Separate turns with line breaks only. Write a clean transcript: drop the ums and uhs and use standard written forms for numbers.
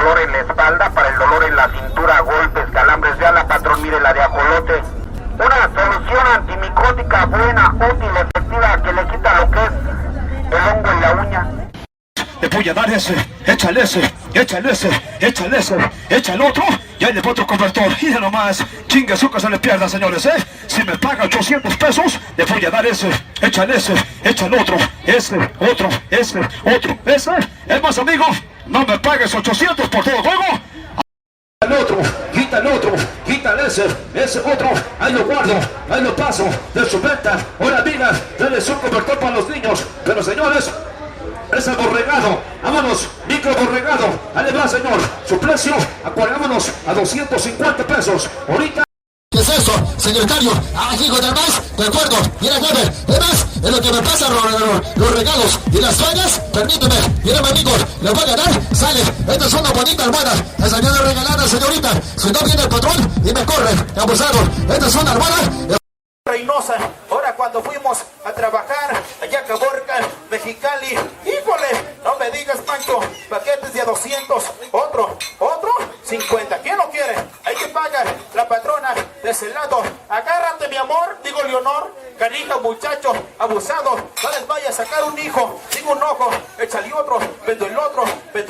dolor en la espalda, para el dolor en la cintura, golpes, calambres. Vea la patrón, mire la de ajolote. Una solución antimicótica buena, útil, efectiva, que le quita lo que es el hongo en la uña.
Le voy a dar ese, échale ese, échale ese, échale ese, échale otro, y ahí le voy otro convertor, y de nomás, chingue su que se le pierda, señores, si me paga 800 pesos, le voy a dar ese, échale otro, ese, otro, ese, otro, ese, es más amigo, no me pagues 800 por todo juego. El otro, quítale ese otro, ahí lo guardo, ahí lo paso, de su venta, ahora diga, dale su convertor para los niños, pero señores, es el borregado, vámonos, micro borregado, ahí va señor, su precio, vámonos a 250 pesos, ahorita.
¿Qué es eso, secretario? Ah, hijo del más, de acuerdo, mira jefe, es más, es lo que me pasa los regalos y las toallas, permíteme, mira amigos, le voy a dar, sale, estas son una bonita almohada, las había de regalar señorita, si no viene el patrón y me corre, abusado, estas son almohadas.
Reynosa, ahora cuando fuimos a trabajar allá a Caborca, Mexicali, híjole, no me digas Pancho, paquetes de a 200, otro, 50, ¿quién lo quiere? Hay que pagar, la patrona de ese lado, agárrate mi amor, digo Leonor, canija muchacho, abusado, no les vaya a sacar un hijo, sin un ojo, échale otro, vendo el otro, vendo